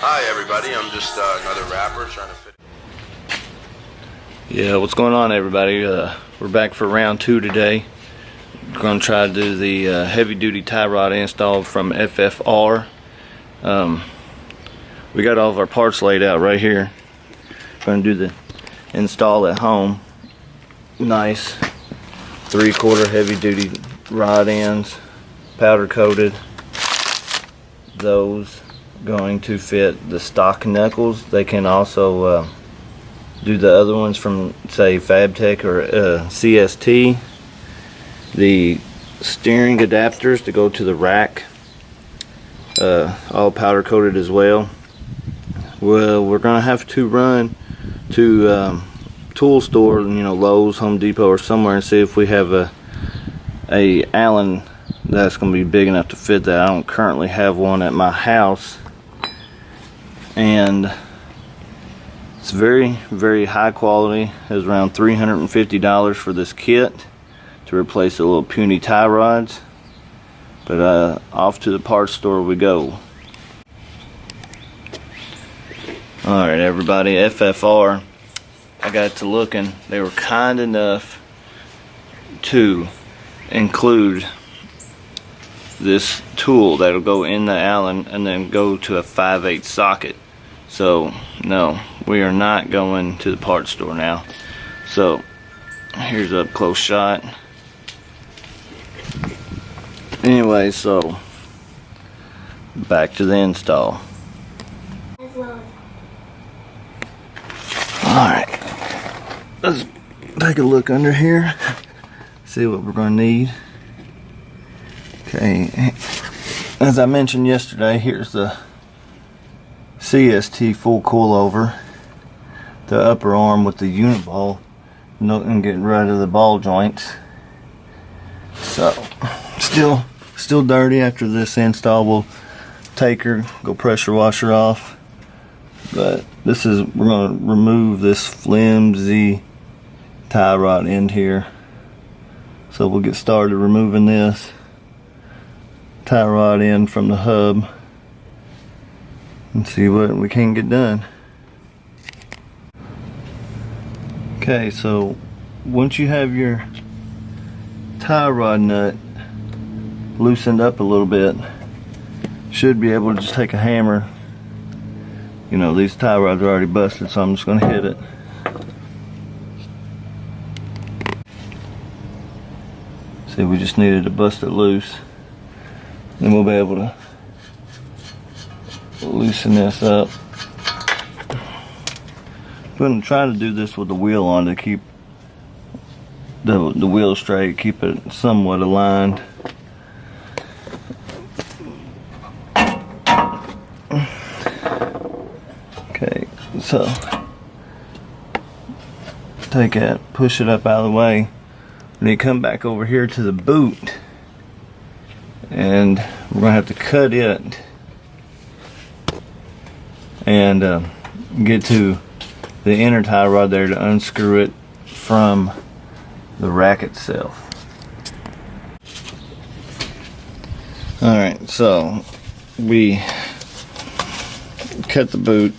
Hi everybody, I'm just another rapper trying to fit. Yeah, what's going on everybody? We're back for round 2 today. We're going to try to do the heavy duty tie rod install from FFR. We got all of our parts laid out right here. We're going to do the install at home. Nice 3/4 heavy duty rod ends, powder coated. Those going to fit the stock knuckles. They can also do the other ones from say Fabtech or CST. The steering adapters to go to the rack, all powder coated as well. Well, we're gonna have to run to tool store, Lowe's, Home Depot, or somewhere, and see if we have a Allen that's gonna be big enough to fit that. I don't currently have one at my house, and it's very, very high quality. It was around $350 for this kit to replace the little puny tie rods. But off to the parts store we go. Alright everybody, FFR, I got to looking. They were kind enough to include this tool that'll go in the Allen and then go to a 5/8 socket. So no, we are not going to the parts store now. So here's an up close shot. Anyway, so back to the install. Alright, let's take a look under here, see what we're going to need. Okay, as I mentioned yesterday, here's the CST full coilover, the upper arm with the unit ball, and getting rid of the ball joints. So still dirty after this install. We'll take her, go pressure wash her off. But we're going to remove this flimsy tie rod end here. So we'll get started removing this tie rod end from the hub and see what we can get done. Okay, so once you have your tie rod nut loosened up a little bit, should be able to just take a hammer. These tie rods are already busted, so I'm just going to hit it. See, we just needed to bust it loose. Then we'll be able to loosen this up. I'm going to try to do this with the wheel on to keep the wheel straight, keep it somewhat aligned. Okay, so take that, push it up out of the way, and then come back over here to the boot, and we're gonna have to cut it and get to the inner tie rod there to unscrew it from the rack itself. Alright, so we cut the boot.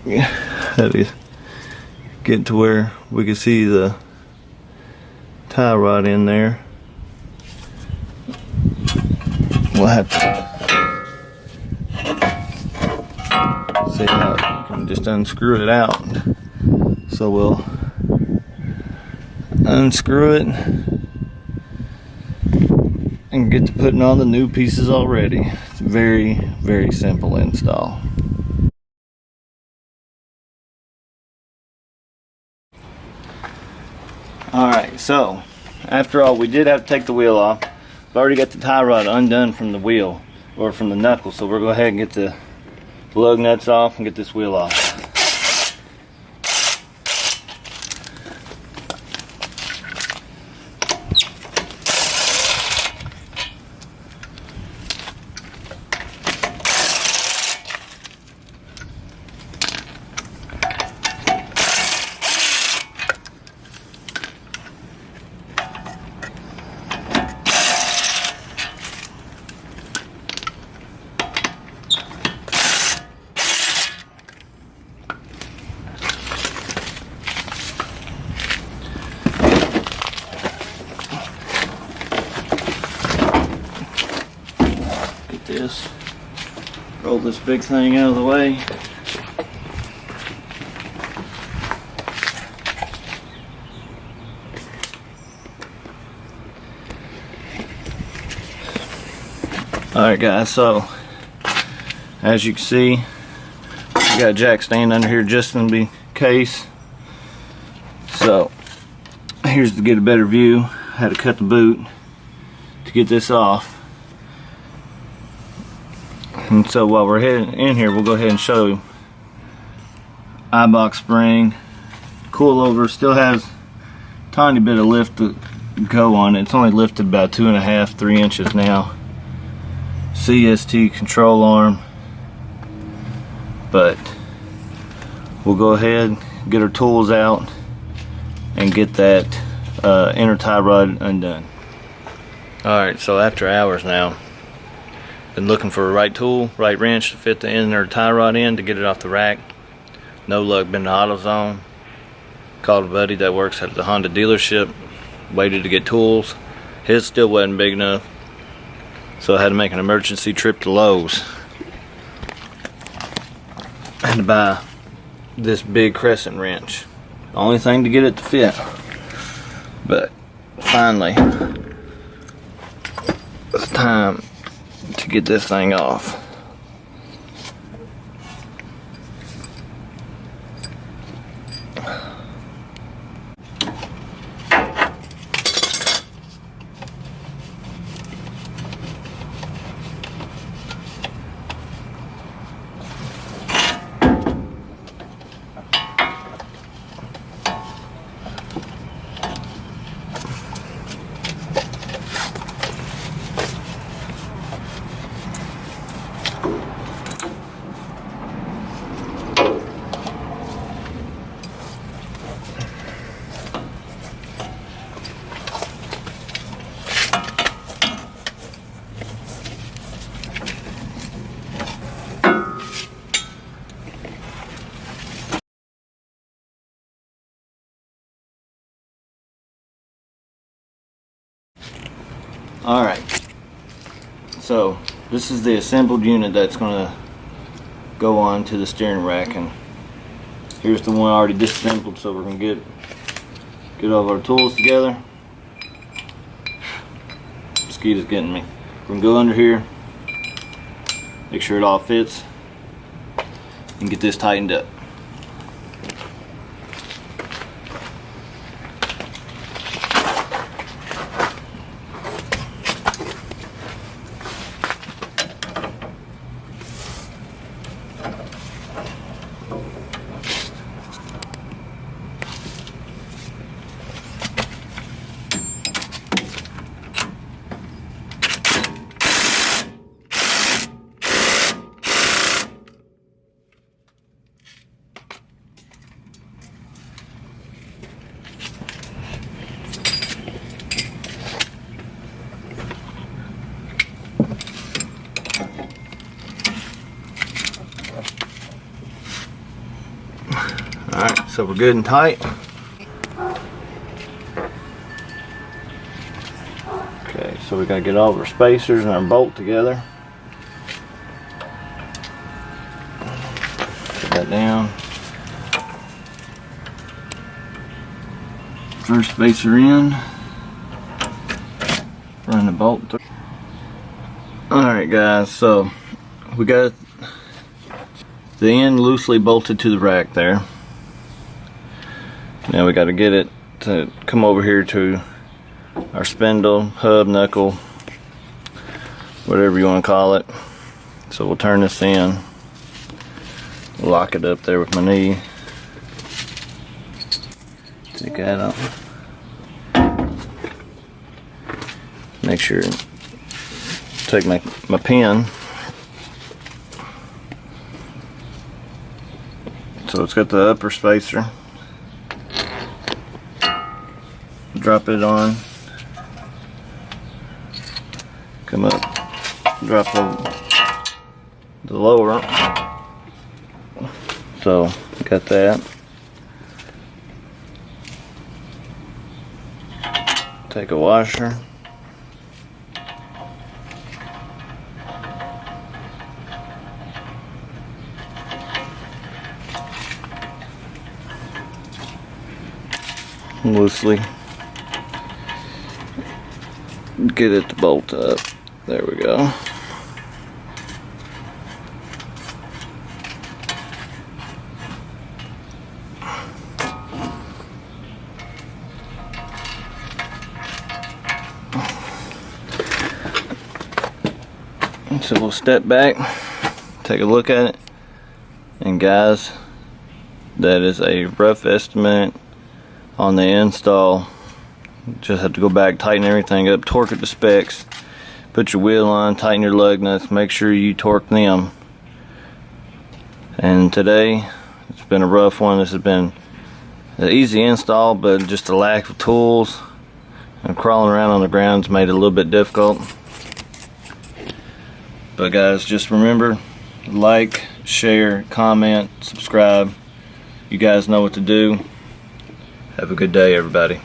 Had to get to where we could see the tie rod in there. We'll have to see how we can just unscrew it out. So we'll unscrew it and get to putting on the new pieces already. It's a very, very simple install. Alright, so after all, we did have to take the wheel off. I've already got the tie rod undone from the wheel, or from the knuckle, so we'll go ahead and get the lug nuts off and get this wheel off. get this. Roll this big thing out of the way. Alright guys, so as you can see, we got a jack stand under here just in the case. So here's to get a better view. I had to cut the boot to get this off. And so while we're heading in here, we'll go ahead and show you. I-box spring, coilover, still has a tiny bit of lift to go on it. It's only lifted about 2.5, 3 inches now. CST control arm, but we'll go ahead, get our tools out, and get that inner tie rod undone. Alright, so after hours now, been looking for a right tool, right wrench to fit the inner tie rod in to get it off the rack. No luck, been to AutoZone. Called a buddy that works at the Honda dealership, waited to get tools. His still wasn't big enough, so I had to make an emergency trip to Lowe's. I had to buy this big crescent wrench. The only thing to get it to fit. But finally, it's time to get this thing off. Alright, so this is the assembled unit that's going to go on to the steering rack, and here's the one already disassembled, so we're going to get all of our tools together. Mosquito's getting me. We're going to go under here, make sure it all fits, and get this tightened up. Alright, so we're good and tight. Okay, so we gotta get all of our spacers and our bolt together. Put that down. First spacer in. Run the bolt through. Alright guys, so we got the end loosely bolted to the rack there. Now we got to get it to come over here to our spindle, hub, knuckle, whatever you want to call it. So we'll turn this in, lock it up there with my knee, take that off, make sure, take my pin. So it's got the upper spacer. Drop it on, come up, drop the lower, so got that, take a washer, loosely. Get it to bolt up. There we go. So we'll step back, take a look at it, and guys, that is a rough estimate on the install. Just have to go back, tighten everything up, torque it to specs, put your wheel on, tighten your lug nuts, make sure you torque them. And today, it's been a rough one. This has been an easy install, but just a lack of tools and crawling around on the ground's made it a little bit difficult. But guys, just remember, like, share, comment, subscribe. You guys know what to do. Have a good day, everybody.